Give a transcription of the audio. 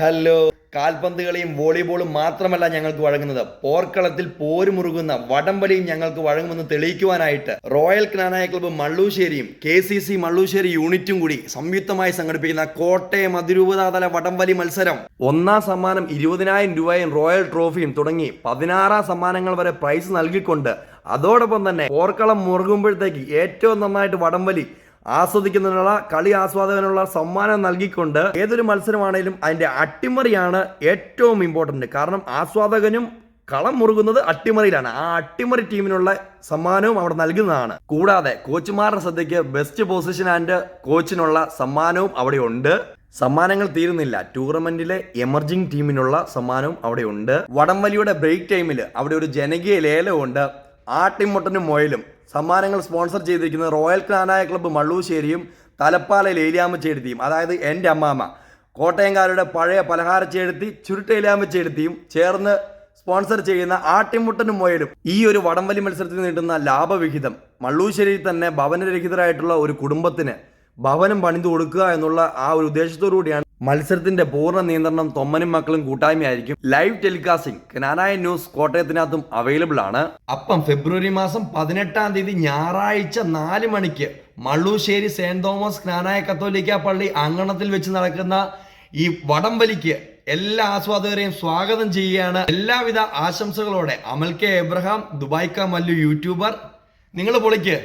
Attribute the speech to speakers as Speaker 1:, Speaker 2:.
Speaker 1: Hello. കാൽപന്ത് കളിയും വോളിബോളും മാത്രമല്ല ഞങ്ങൾക്ക് വഴങ്ങുന്നത്, പോർക്കളത്തിൽ പോരുമുറുകുന്ന വടംവലിയും ഞങ്ങൾക്ക് വഴങ്ങുമെന്ന് തെളിയിക്കുവാനായിട്ട് റോയൽ ക്നാനായ ക്ലബ്ബ് മള്ളൂശ്ശേരിയും KCC മള്ളൂശ്ശേരി യൂണിറ്റും കൂടി സംയുക്തമായി സംഘടിപ്പിക്കുന്ന കോട്ടയം അതിരൂപതാതല വടംവലി മത്സരം. ഒന്നാം സമ്മാനം 20,000 രൂപയും റോയൽ ട്രോഫിയും തുടങ്ങി 16 സമ്മാനങ്ങൾ വരെ പ്രൈസ് നൽകിക്കൊണ്ട് അതോടൊപ്പം തന്നെ പോർക്കളം മുറുകുമ്പോഴത്തേക്ക് ഏറ്റവും നന്നായിട്ട് വടംവലി ആസ്വദിക്കുന്നതിനുള്ള, കളി ആസ്വാദകനുള്ള സമ്മാനം നൽകിക്കൊണ്ട് ഏതൊരു മത്സരമാണെങ്കിലും അതിന്റെ അട്ടിമറിയാണ് ഏറ്റവും ഇമ്പോർട്ടന്റ്. കാരണം ആസ്വാദകനും കളം മുറുകുന്നത് അട്ടിമറിയിലാണ്. ആ അട്ടിമറി ടീമിനുള്ള സമ്മാനവും അവിടെ നൽകുന്നതാണ്. കൂടാതെ കോച്ചുമാരുടെ ശ്രദ്ധയ്ക്ക് ബെസ്റ്റ് പൊസിഷൻ ആൻഡ് കോച്ചിനുള്ള സമ്മാനവും അവിടെ ഉണ്ട്. സമ്മാനങ്ങൾ തീരുന്നില്ല. ടൂർണമെന്റിലെ എമർജിംഗ് ടീമിനുള്ള സമ്മാനവും അവിടെ ഉണ്ട്. വടംവലിയുടെ ബ്രേക്ക് ടൈമിൽ അവിടെ ഒരു ജനകീയ ലേലമുണ്ട്. ആട്ടിൻമുട്ടനും മൊയലും സമ്മാനങ്ങൾ സ്പോൺസർ ചെയ്തിരിക്കുന്നത് റോയൽ ക്നാനായ ക്ലബ്ബ് മള്ളൂശ്ശേരിയും തലപ്പാല ഏലിയാമ്മച്ചേടുത്തിയും, അതായത് എൻ്റെ അമ്മാമ്മ കോട്ടയംകാരുടെ പഴയ പലഹാരച്ചേടുത്തി ചുരുട്ടേലിയാമ്മച്ചേടുത്തിയും ചേർന്ന് സ്പോൺസർ ചെയ്യുന്ന ആട്ടിൻമുട്ടനും മൊയലും. ഈ ഒരു വടംവലി മത്സരത്തിൽ നേടുന്ന ലാഭവിഹിതം മള്ളൂശ്ശേരിയിൽ തന്നെ ഭവനരഹിതരായിട്ടുള്ള ഒരു കുടുംബത്തിന് ഭവനം പണിതു കൊടുക്കുക എന്നുള്ള ആ ഒരു ഉദ്ദേശത്തോടു കൂടിയാണ് മത്സരത്തിന്റെ പൂർണ്ണ നിയന്ത്രണം തൊമ്മനും മക്കളും കൂട്ടായ്മയായിരിക്കും. ലൈവ് ടെലികാസ്റ്റിംഗ് ക്നാനായ ന്യൂസ് കോട്ടയത്തിനകത്തും അവൈലബിൾ ആണ്. അപ്പം ഫെബ്രുവരി മാസം 18-ാം തീയതി ഞായറാഴ്ച 4 മണിക്ക് മള്ളൂശ്ശേരി സെന്റ് തോമസ് ക്നാനായ കത്തോലിക്ക പള്ളി അങ്കണത്തിൽ വെച്ച് നടക്കുന്ന ഈ വടംവലിക്ക് എല്ലാ ആസ്വാദകരെയും സ്വാഗതം ചെയ്യുകയാണ്. എല്ലാവിധ ആശംസകളോടെ അമൽ കെ എബ്രഹാം, ദുബായ് കാ മല്ലു യൂട്യൂബർ. നിങ്ങൾ പൊളിക്ക്.